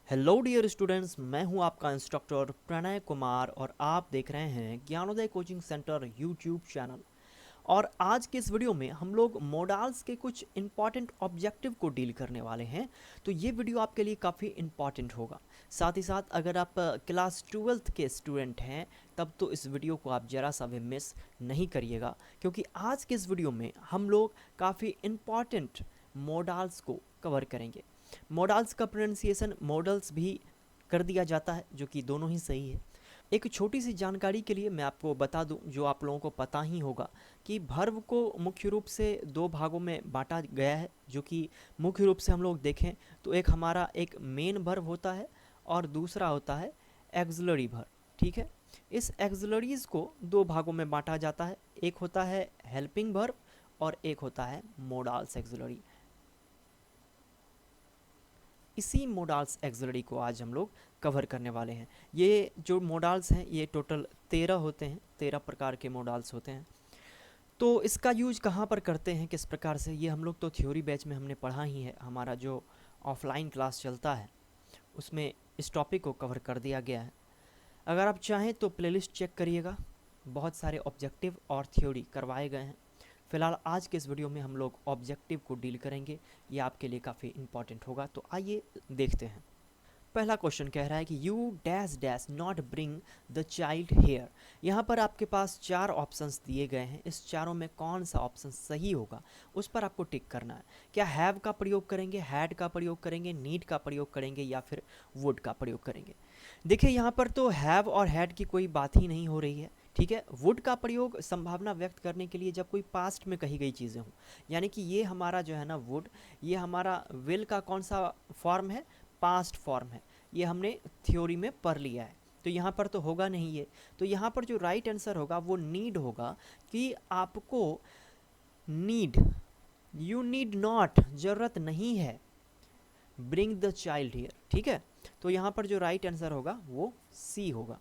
Hello dear students, मैं हूं आपका इंस्ट्रक्टर प्रणय कुमार और आप देख रहे हैं Gyanoday coaching centre YouTube channel. और आज के इस वीडियो में हम लोग मॉडल्स के कुछ इंपॉर्टेंट ऑब्जेक्टिव को डील करने वाले हैं। तो ये वीडियो आपके लिए काफ़ी इंपॉर्टेंट होगा। साथ ही साथ अगर आप क्लास 12th के स्टूडेंट हैं तब तो इस वीडियो को आप ज़रा सा भी मिस नहीं करिएगा, क्योंकि आज के इस वीडियो में हम लोग काफ़ी इंपॉर्टेंट मॉडल्स को कवर करेंगे। मॉडल्स का प्रोनाउंसिएशन मॉडल्स भी कर दिया जाता है, जो कि दोनों ही सही है। एक छोटी सी जानकारी के लिए मैं आपको बता दूं, जो आप लोगों को पता ही होगा, कि भर्व को मुख्य रूप से दो भागों में बांटा गया है। जो कि मुख्य रूप से हम लोग देखें तो एक हमारा एक मेन भर्व होता है और दूसरा होता है एक्सिलरी भर्व। ठीक है, इस एक्सिलरीज को दो भागों में बांटा जाता है। एक होता है हेल्पिंग भर्व और एक होता है मोडाल्स एक्सिलरी। इसी मोडाल्स एक्सिलरी को आज हम लोग कवर करने वाले हैं। ये जो मोडाल्स हैं ये टोटल 13 होते हैं, 13 प्रकार के मोडाल्स होते हैं। तो इसका यूज कहाँ पर करते हैं, किस प्रकार से, ये हम लोग तो थ्योरी बैच में हमने पढ़ा ही है। हमारा जो ऑफलाइन क्लास चलता है उसमें इस टॉपिक को कवर कर दिया गया है। अगर आप चाहें तो प्लेलिस्ट चेक करिएगा, बहुत सारे ऑब्जेक्टिव और थ्योरी करवाए गए हैं। फिलहाल आज के इस वीडियो में हम लोग ऑब्जेक्टिव को डील करेंगे, ये आपके लिए काफ़ी इंपॉर्टेंट होगा। तो आइए देखते हैं। पहला क्वेश्चन कह रहा है कि you dash dash not bring the child here. यहाँ पर आपके पास चार ऑप्शंस दिए गए हैं। इस चारों में कौन सा ऑप्शन सही होगा उस पर आपको टिक करना है। क्या हैव का प्रयोग करेंगे, हैड का प्रयोग करेंगे, नीड का प्रयोग करेंगे या फिर वुड का प्रयोग करेंगे। देखिए यहाँ पर तो हैव और हैड की कोई बात ही नहीं हो रही है। ठीक है, वुड का प्रयोग संभावना व्यक्त करने के लिए जब कोई पास्ट में कही गई चीज़ें हों, यानी कि ये हमारा जो है ना वुड, ये हमारा विल का कौन सा फॉर्म है, पास्ट फॉर्म है। ये हमने थ्योरी में पढ़ लिया है, तो यहाँ पर तो होगा नहीं ये। तो यहाँ पर जो राइट आंसर होगा वो नीड होगा, कि आपको नीड, यू नीड नॉट, ज़रूरत नहीं है, ब्रिंग द चाइल्ड हियर। ठीक है, तो यहाँ पर जो राइट आंसर होगा वो सी होगा।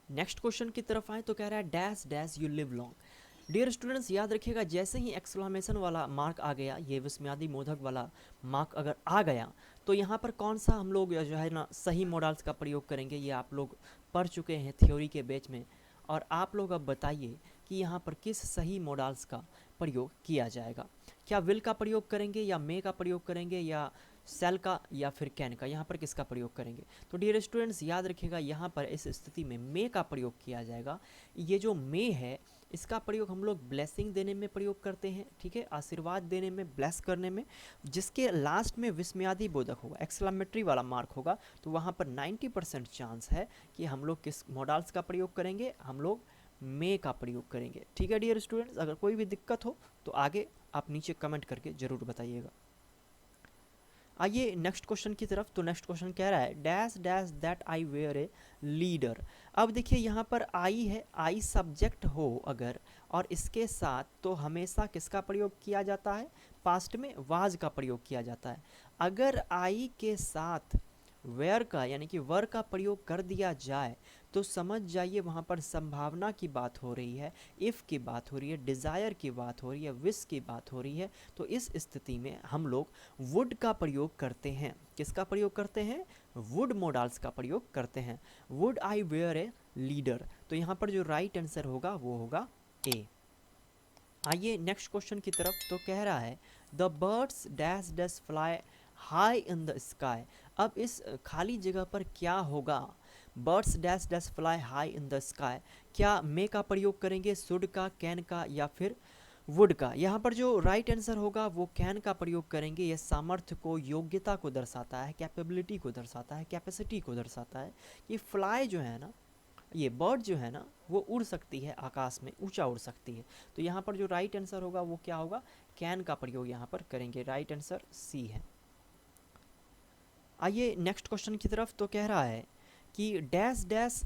नेक्स्ट क्वेश्चन की तरफ आए तो कह रहा है dash dash you live long. Dear students, याद रखिएगा, जैसे ही एक्सक्लामेशन वाला मार्क आ गया, ये विस्मयादि मोदक वाला मार्क अगर आ गया, तो यहाँ पर कौन सा हम लोग जो है ना सही मॉडल्स का प्रयोग करेंगे, ये आप लोग पढ़ चुके हैं थ्योरी के बैच में। और आप लोग अब बताइए कि यहाँ पर किस सही मॉडल्स का प्रयोग किया जाएगा। क्या विल का प्रयोग करेंगे या मे का प्रयोग करेंगे या सेल का या फिर कैन का, यहाँ पर किसका प्रयोग करेंगे। तो डियर स्टूडेंट्स, याद रखिएगा, यहाँ पर इस स्थिति में मे का प्रयोग किया जाएगा। ये जो मे है इसका प्रयोग हम लोग ब्लेसिंग देने में प्रयोग करते हैं। ठीक है, आशीर्वाद देने में, ब्लेस करने में, जिसके लास्ट में विस्मयादि बोधक होगा, एक्सक्लामेटरी वाला मार्क होगा, तो वहाँ पर 90% चांस है कि हम लोग किस मॉडल्स का प्रयोग करेंगे, हम लोग मे का प्रयोग करेंगे। ठीक है डियर स्टूडेंट्स, अगर कोई भी दिक्कत हो तो आगे आप नीचे कमेंट करके ज़रूर बताइएगा। आइए नेक्स्ट क्वेश्चन की तरफ। तो नेक्स्ट क्वेश्चन कह रहा है dash dash that I were a leader. अब देखिए यहाँ पर आई है, आई सब्जेक्ट हो अगर और इसके साथ, तो हमेशा किसका प्रयोग किया जाता है, पास्ट में वाज का प्रयोग किया जाता है। अगर आई के साथ वेयर का यानी कि वर का प्रयोग कर दिया जाए तो समझ जाइए वहाँ पर संभावना की बात हो रही है, इफ़ की बात हो रही है, डिज़ायर की बात हो रही है, विश की बात हो रही है। तो इस स्थिति में हम लोग वुड का प्रयोग करते हैं। किसका प्रयोग करते हैं, वुड मॉडल्स का प्रयोग करते हैं। Would I were a leader, तो यहाँ पर जो राइट आंसर होगा वो होगा ए। आइए नेक्स्ट क्वेश्चन की तरफ। तो कह रहा है the birds dash dash fly high in the sky. अब इस खाली जगह पर क्या होगा, birds dash dash fly high in the sky. क्या मे का प्रयोग करेंगे, शुड का, कैन का या फिर वुड का। यहाँ पर जो राइट आंसर होगा वो कैन का प्रयोग करेंगे। यह सामर्थ्य को, योग्यता को दर्शाता है, कैपेबिलिटी को दर्शाता है, कैपेसिटी को दर्शाता है। कि फ्लाई जो है ना, ये बर्ड जो है ना वो उड़ सकती है, आकाश में ऊंचा उड़ सकती है। तो यहाँ पर जो राइट आंसर होगा वो क्या होगा, कैन का प्रयोग यहाँ पर करेंगे। राइट आंसर सी है। आइए नेक्स्ट क्वेश्चन की तरफ। तो कह रहा है कि dash dash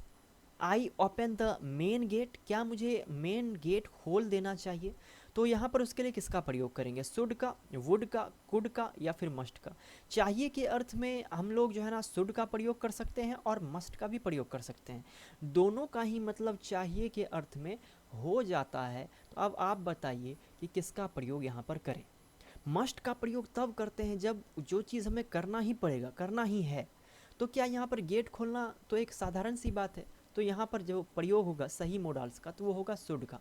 I open the main gate. क्या मुझे मेन गेट खोल देना चाहिए। तो यहाँ पर उसके लिए किसका प्रयोग करेंगे, शुड का, वुड का, कुड का या फिर मस्ट का। चाहिए के अर्थ में हम लोग जो है ना शुड का प्रयोग कर सकते हैं और मस्ट का भी प्रयोग कर सकते हैं। दोनों का ही मतलब चाहिए के अर्थ में हो जाता है। तो अब आप बताइए कि किसका प्रयोग यहाँ पर करें। मस्ट का प्रयोग तब करते हैं जब जो चीज़ हमें करना ही पड़ेगा, करना ही है, तो क्या यहाँ पर गेट खोलना तो एक साधारण सी बात है। तो यहाँ पर जो प्रयोग होगा सही मोडाल्स का तो वो होगा शुड का।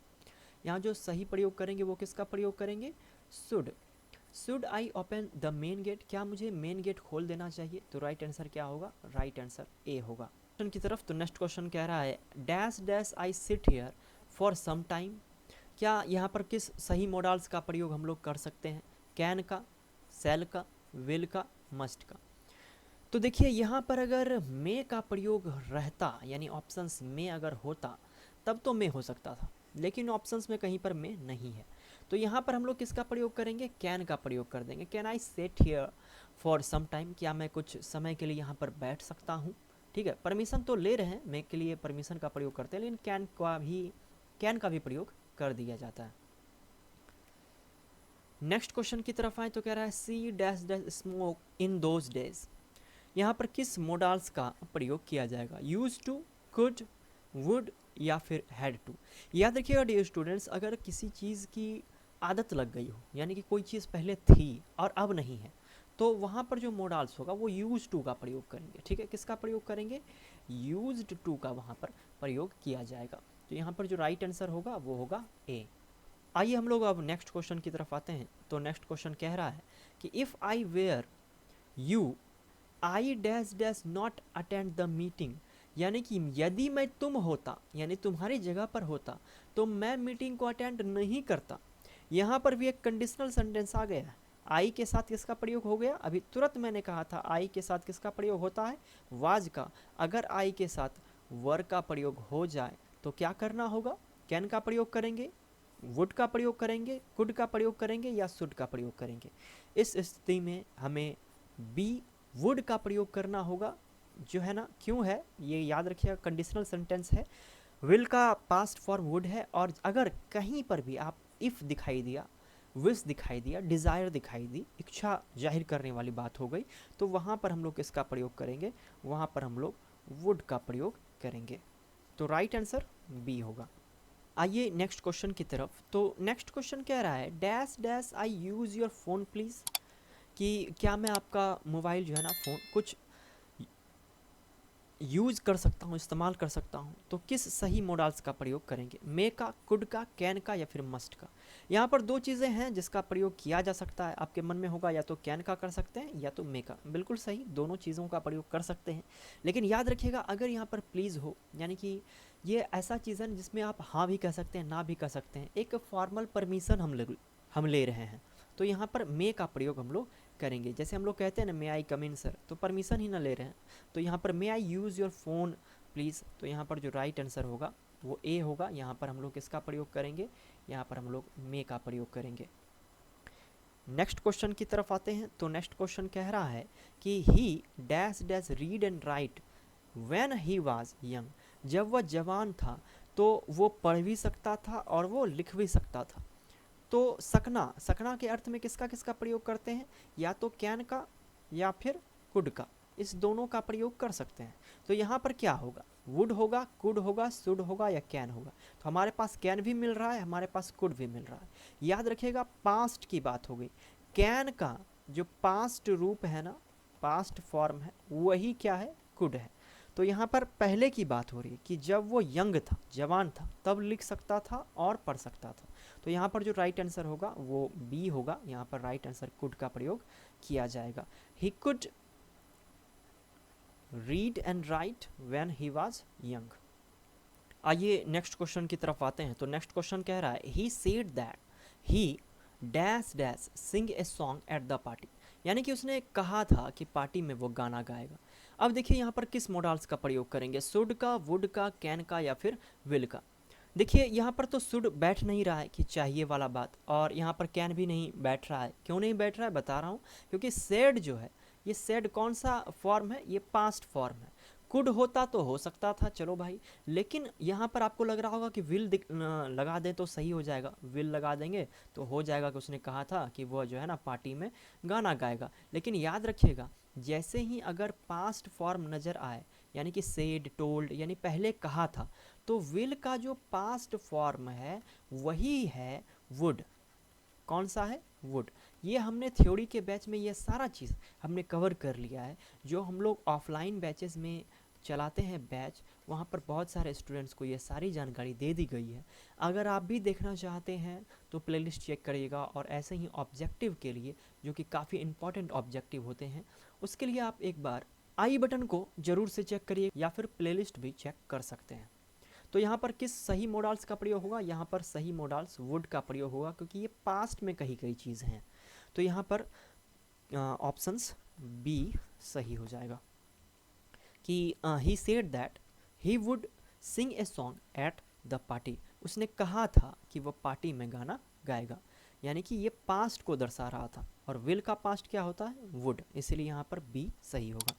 यहाँ जो सही प्रयोग करेंगे वो किसका प्रयोग करेंगे, should. Should I open the main gate, क्या मुझे मेन गेट खोल देना चाहिए, तो राइट आंसर क्या होगा, राइट आंसर ए होगा। क्वेश्चन की तरफ, तो नेक्स्ट क्वेश्चन कह रहा है dash dash I sit here for some time, क्या यहाँ पर किस सही मोडाल्स का प्रयोग हम लोग कर सकते हैं, कैन का, सेल का, विल का, मस्ट का। तो देखिए यहाँ पर अगर मे का प्रयोग रहता यानी ऑप्शंस में अगर होता तब तो मे हो सकता था, लेकिन ऑप्शंस में कहीं पर मे नहीं है। तो यहाँ पर हम लोग किसका प्रयोग करेंगे, कैन का प्रयोग कर देंगे। Can I set here for some time, क्या मैं कुछ समय के लिए यहाँ पर बैठ सकता हूँ। ठीक है, परमिशन तो ले रहे हैं, मे के लिए परमिशन का प्रयोग करते हैं, लेकिन कैन का भी प्रयोग कर दिया जाता है। नेक्स्ट क्वेश्चन की तरफ आए तो कह रहा है she dash dash smoke in those days, यहाँ पर किस मोडाल्स का प्रयोग किया जाएगा, यूज टू, कुड, वुड या फिर हैड टू। याद रखिएगा डियर स्टूडेंट्स, अगर किसी चीज़ की आदत लग गई हो यानी कि कोई चीज़ पहले थी और अब नहीं है, तो वहाँ पर जो मोडाल्स होगा वो यूज टू का प्रयोग करेंगे। ठीक है, किसका प्रयोग करेंगे, यूज्ड टू का वहाँ पर प्रयोग किया जाएगा। तो यहाँ पर जो राइट आंसर होगा वो होगा ए। आइए हम लोग अब नेक्स्ट क्वेश्चन की तरफ आते हैं। तो नेक्स्ट क्वेश्चन कह रहा है कि if I were you I dash dash not attend the meeting, यानी कि यदि मैं तुम होता यानी तुम्हारी जगह पर होता तो मैं मीटिंग को अटेंड नहीं करता। यहाँ पर भी एक कंडीशनल सेंटेंस आ गया है, आई के साथ किसका प्रयोग हो गया, अभी तुरंत मैंने कहा था आई के साथ किसका प्रयोग होता है, वाज का। अगर आई के साथ वर का प्रयोग हो जाए तो क्या करना होगा, कैन का प्रयोग करेंगे, वुड का प्रयोग करेंगे, कुड का प्रयोग करेंगे या शुड का प्रयोग करेंगे। इस स्थिति में हमें बी वुड का प्रयोग करना होगा, जो है ना, क्यों है ये याद रखिएगा, कंडीशनल सेंटेंस है, विल का पास्ट फॉर्म वुड है, और अगर कहीं पर भी आप इफ़ दिखाई दिया, विश दिखाई दिया, डिज़ायर दिखाई दी, इच्छा जाहिर करने वाली बात हो गई, तो वहाँ पर हम लोग किसका प्रयोग करेंगे, वहाँ पर हम लोग वुड का प्रयोग करेंगे। तो राइट आंसर बी होगा। आइए नेक्स्ट क्वेश्चन की तरफ। तो नेक्स्ट क्वेश्चन कह रहा है dash dash I use your phone please, कि क्या मैं आपका मोबाइल जो है ना फ़ोन कुछ यूज़ कर सकता हूँ, इस्तेमाल कर सकता हूँ। तो किस सही मोडाल्स का प्रयोग करेंगे, मे का, कुड का, कैन का या फिर मस्ट का। यहाँ पर दो चीज़ें हैं जिसका प्रयोग किया जा सकता है, आपके मन में होगा या तो कैन का कर सकते हैं या तो मे का, बिल्कुल सही, दोनों चीज़ों का प्रयोग कर सकते हैं। लेकिन याद रखिएगा अगर यहाँ पर प्लीज़ हो, यानी कि ये ऐसा चीज़ है जिसमें आप हाँ भी कह सकते हैं, ना भी कह सकते हैं, एक फॉर्मल परमिशन हम ले रहे हैं, तो यहाँ पर मे का प्रयोग हम लोग करेंगे। जैसे हम लोग कहते हैं ना मे आई कम इन सर, तो परमिशन ही ना ले रहे हैं, तो यहाँ पर मे आई यूज़ योर फ़ोन प्लीज़, तो यहाँ पर जो राइट आंसर होगा वो ए होगा। यहाँ पर हम लोग किसका प्रयोग करेंगे, यहाँ पर हम लोग मे का प्रयोग करेंगे। नेक्स्ट क्वेश्चन की तरफ आते हैं। तो नेक्स्ट क्वेश्चन कह रहा है कि ही dash dash read and right when he was young, जब वह जवान था तो वो पढ़ भी सकता था और वो लिख भी सकता था। तो सकना के अर्थ में किसका किसका प्रयोग करते हैं, या तो कैन का या फिर कुड का, इस दोनों का प्रयोग कर सकते हैं। तो यहाँ पर क्या होगा, वुड होगा, कुड होगा, शुड होगा या कैन होगा। तो हमारे पास कैन भी मिल रहा है, हमारे पास कुड भी मिल रहा है। याद रखिएगा पास्ट की बात हो गई, कैन का जो पास्ट रूप है ना, पास्ट फॉर्म है, वही क्या है, कुड है। तो यहाँ पर पहले की बात हो रही है कि जब वो यंग था, जवान था, तब लिख सकता था और पढ़ सकता था। तो यहाँ पर जो राइट आंसर होगा वो बी होगा। यहाँ पर राइट आंसर कुड का प्रयोग किया जाएगा। He could read and right when he was young. आइए नेक्स्ट क्वेश्चन की तरफ आते हैं। तो नेक्स्ट क्वेश्चन कह रहा है he said that he dash dash sing a song at the party, यानी कि उसने कहा था कि पार्टी में वो गाना गाएगा। अब देखिए यहाँ पर किस मोडाल्स का प्रयोग करेंगे, शुड का, वुड का, कैन का या फिर विल का। देखिए यहाँ पर तो शुड बैठ नहीं रहा है कि चाहिए वाला बात, और यहाँ पर कैन भी नहीं बैठ रहा है। क्यों नहीं बैठ रहा है बता रहा हूँ, क्योंकि सेड जो है, ये सेड कौन सा फॉर्म है, ये पास्ट फॉर्म है। कुड होता तो हो सकता था, चलो भाई, लेकिन यहाँ पर आपको लग रहा होगा कि विल लगा दें तो सही हो जाएगा, विल लगा देंगे तो हो जाएगा कि उसने कहा था कि वह जो है ना पार्टी में गाना गाएगा। लेकिन याद रखिएगा जैसे ही अगर पास्ट फॉर्म नज़र आए, यानी कि सेड, टोल्ड, यानी पहले कहा था, तो विल का जो पास्ट फॉर्म है वही है वुड। कौन सा है, वुड। ये हमने थ्योरी के बैच में ये सारा चीज़ हमने कवर कर लिया है। जो हम लोग ऑफलाइन बैचेस में चलाते हैं बैच, वहाँ पर बहुत सारे स्टूडेंट्स को ये सारी जानकारी दे दी गई है। अगर आप भी देखना चाहते हैं तो प्लेलिस्ट चेक करिएगा, और ऐसे ही ऑब्जेक्टिव के लिए जो कि काफ़ी इंपॉर्टेंट ऑब्जेक्टिव होते हैं, उसके लिए आप एक बार आई बटन को ज़रूर से चेक करिए, या फिर प्लेलिस्ट भी चेक कर सकते हैं। तो यहाँ पर किस सही मोडाल्स का प्रयोग होगा? यहाँ पर सही मोडाल्स वुड का प्रयोग होगा, क्योंकि ये पास्ट में कही गई चीज़ हैं। तो यहाँ पर ऑप्शंस बी सही हो जाएगा कि ही said that he would Singh a song at the party. उसने कहा था कि वो पार्टी में गाना गाएगा, यानी कि ये पास्ट को दर्शा रहा था, और विल का पास्ट क्या होता है? वुड, इसलिए यहाँ पर बी सही होगा।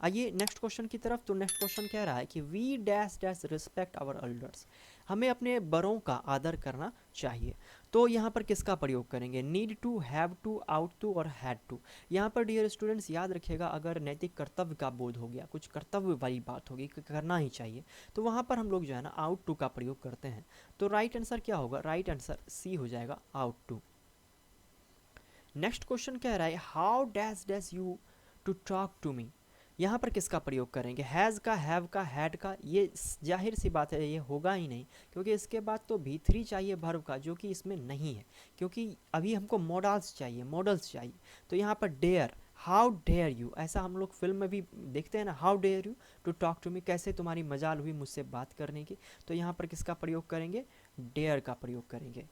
आइए नेक्स्ट क्वेश्चन की तरफ। तो नेक्स्ट क्वेश्चन कह रहा है कि we dash dash respect our elders. हमें अपने बड़ों का आदर करना चाहिए। तो यहाँ पर किसका प्रयोग करेंगे? Need to, have to, ought to और हैड टू। यहाँ पर डियर स्टूडेंट्स याद रखिएगा, अगर नैतिक कर्तव्य का बोध हो गया, कुछ कर्तव्य वाली बात होगी कि करना ही चाहिए, तो वहाँ पर हम लोग जो है ना आउट टू का प्रयोग करते हैं। तो राइट आंसर क्या होगा? राइट आंसर सी हो जाएगा, आउट टू। नेक्स्ट क्वेश्चन कह रहा है how dash dash you to talk to me. यहाँ पर किसका प्रयोग करेंगे? हैज़ का, हैव का, हैड का। ये जाहिर सी बात है ये होगा ही नहीं, क्योंकि इसके बाद तो भी3 चाहिए वर्ब का, जो कि इसमें नहीं है, क्योंकि अभी हमको मॉडल्स चाहिए, मॉडल्स चाहिए। तो यहाँ पर डेयर, हाउ डेयर यू, ऐसा हम लोग फिल्म में भी देखते हैं ना, how dare you to talk to me, कैसे तुम्हारी मजाल हुई मुझसे बात करने की। तो यहाँ पर किसका प्रयोग करेंगे? डेयर का प्रयोग करेंगे।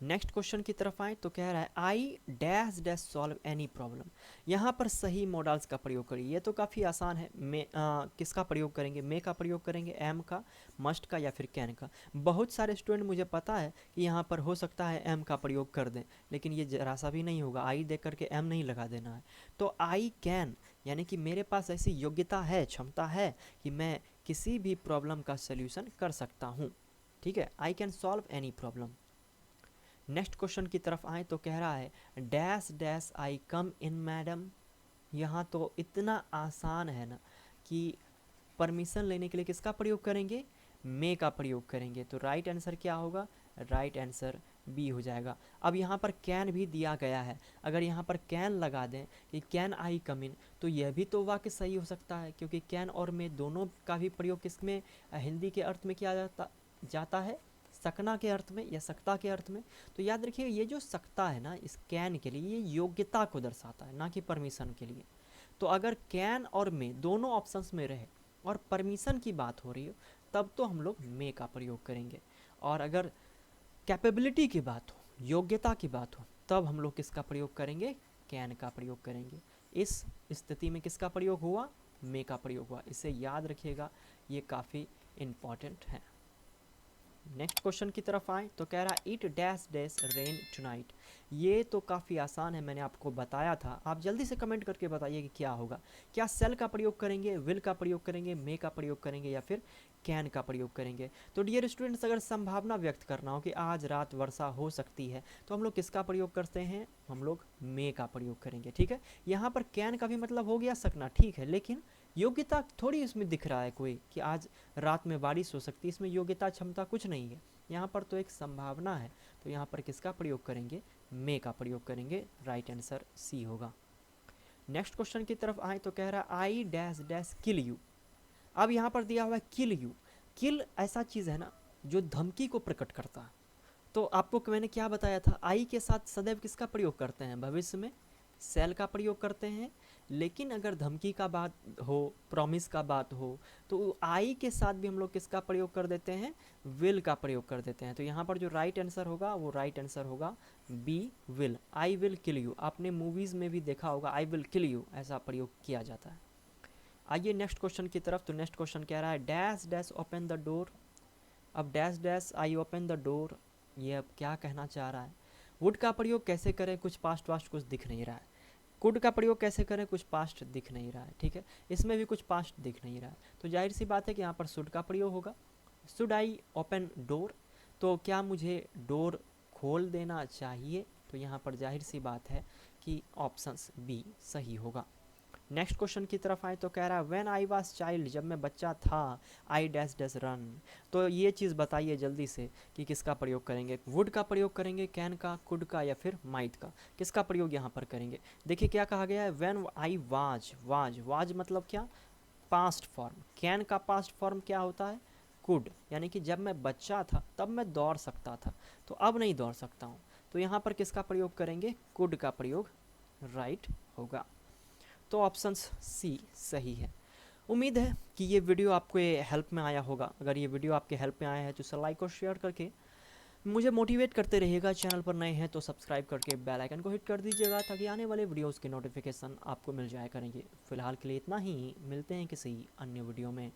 नेक्स्ट क्वेश्चन की तरफ आए तो कह रहा है आई dash dash solve any problem. यहाँ पर सही मॉडल्स का प्रयोग करिए। ये तो काफ़ी आसान है। मे किसका प्रयोग करेंगे? मे का प्रयोग करेंगे, एम का, मस्ट का, या फिर कैन का। बहुत सारे स्टूडेंट, मुझे पता है कि यहाँ पर हो सकता है एम का प्रयोग कर दें, लेकिन ये जरा सा भी नहीं होगा। आई देख करके एम नहीं लगा देना है। तो आई कैन, यानी कि मेरे पास ऐसी योग्यता है, क्षमता है कि मैं किसी भी प्रॉब्लम का सोल्यूशन कर सकता हूँ। ठीक है, I can solve any problem. Next question की तरफ आए तो कह रहा है डैश डैश आई कम इन मैडम। यहाँ तो इतना आसान है ना कि परमिशन लेने के लिए किसका प्रयोग करेंगे? मे का प्रयोग करेंगे। तो राइट आंसर क्या होगा? राइट आंसर बी हो जाएगा। अब यहाँ पर कैन भी दिया गया है, अगर यहाँ पर कैन लगा दें कि कैन आई कम इन, तो यह भी तो वाक्य सही हो सकता है, क्योंकि कैन और मे दोनों का भी प्रयोग किसमें, हिंदी के अर्थ में किया जाता है, सकना के अर्थ में या सकता के अर्थ में। तो याद रखिए ये जो सकता है ना, इस कैन के लिए, ये योग्यता को दर्शाता है, ना कि परमिशन के लिए। तो अगर कैन और मे दोनों ऑप्शंस में रहे और परमिशन की बात हो रही हो, तब तो हम लोग मे का प्रयोग करेंगे। और अगर कैपेबिलिटी की बात हो, योग्यता की बात हो, तब हम लोग किसका प्रयोग करेंगे? कैन का प्रयोग करेंगे। इस स्थिति में किसका प्रयोग हुआ? मे का प्रयोग हुआ। इसे याद रखिएगा, ये काफ़ी इम्पॉर्टेंट है। नेक्स्ट क्वेश्चन की तरफ आए तो कह रहा है it dash dash rain tonight. ये तो काफ़ी आसान है, मैंने आपको बताया था। आप जल्दी से कमेंट करके बताइए कि क्या होगा। क्या सेल का प्रयोग करेंगे, विल का प्रयोग करेंगे, मे का प्रयोग करेंगे, या फिर कैन का प्रयोग करेंगे? तो डियर स्टूडेंट्स, अगर संभावना व्यक्त करना हो कि आज रात वर्षा हो सकती है, तो हम लोग किसका प्रयोग करते हैं? हम लोग मे का प्रयोग करेंगे। ठीक है, यहाँ पर कैन का भी मतलब हो गया सकना, ठीक है, लेकिन योग्यता थोड़ी इसमें दिख रहा है कोई कि आज रात में बारिश हो सकती है, इसमें योग्यता क्षमता कुछ नहीं है, यहाँ पर तो एक संभावना है। तो यहाँ पर किसका प्रयोग करेंगे? मे का प्रयोग करेंगे। राइट आंसर सी होगा। नेक्स्ट क्वेश्चन की तरफ आए तो कह रहा है आई डैश डैश किल यू। अब यहाँ पर दिया हुआ है किल यू। किल ऐसा चीज़ है ना जो धमकी को प्रकट करता है। तो आपको मैंने क्या बताया था, आई के साथ सदैव किसका प्रयोग करते हैं? भविष्य में सेल का प्रयोग करते हैं। लेकिन अगर धमकी का बात हो, प्रॉमिस का बात हो, तो आई के साथ भी हम लोग किसका प्रयोग कर देते हैं? विल का प्रयोग कर देते हैं। तो यहाँ पर जो राइट आंसर होगा वो राइट आंसर होगा B, will. I will kill you, आपने मूवीज़ में भी देखा होगा, आई विल किल यू ऐसा प्रयोग किया जाता है। आइए नेक्स्ट क्वेश्चन की तरफ। तो नेक्स्ट क्वेश्चन कह रहा है dash dash open the door. अब dash dash I open the door, ये अब क्या कहना चाह रहा है? वुड का प्रयोग कैसे करें? कुछ पास्ट वास्ट कुछ दिख नहीं रहा है। कुड का प्रयोग कैसे करें? कुछ पास्ट दिख नहीं रहा है। ठीक है, इसमें भी कुछ पास्ट दिख नहीं रहा है। तो जाहिर सी बात है कि यहाँ पर शुड का प्रयोग होगा। शुड आई ओपन डोर, तो क्या मुझे डोर खोल देना चाहिए? तो यहाँ पर जाहिर सी बात है कि ऑप्शंस बी सही होगा। नेक्स्ट क्वेश्चन की तरफ आए तो कह रहा है व्हेन आई वाज चाइल्ड, जब मैं बच्चा था, आई डैश डैश रन। तो ये चीज़ बताइए जल्दी से कि किसका प्रयोग करेंगे, वुड का प्रयोग करेंगे, कैन का, कुड का, या फिर माइट का, किसका प्रयोग यहाँ पर करेंगे। देखिए क्या कहा गया है, व्हेन आई वाज, वाज मतलब क्या, पास्ट फॉर्म। कैन का पास्ट फॉर्म क्या होता है, कुड, यानी कि जब मैं बच्चा था तब मैं दौड़ सकता था, तो अब नहीं दौड़ सकता हूँ। तो यहाँ पर किसका प्रयोग करेंगे, कुड का प्रयोग राइट होगा। तो ऑप्शन सी सही है। उम्मीद है कि ये वीडियो आपको हेल्प में आया होगा। अगर ये वीडियो आपके हेल्प में आया है तो इसे लाइक और शेयर करके मुझे मोटिवेट करते रहिएगा। चैनल पर नए हैं तो सब्सक्राइब करके बेल आइकन को हिट कर दीजिएगा ताकि आने वाले वीडियोस के नोटिफिकेशन आपको मिल जाया करेंगे। फिलहाल के लिए इतना ही, मिलते हैं किसी अन्य वीडियो में।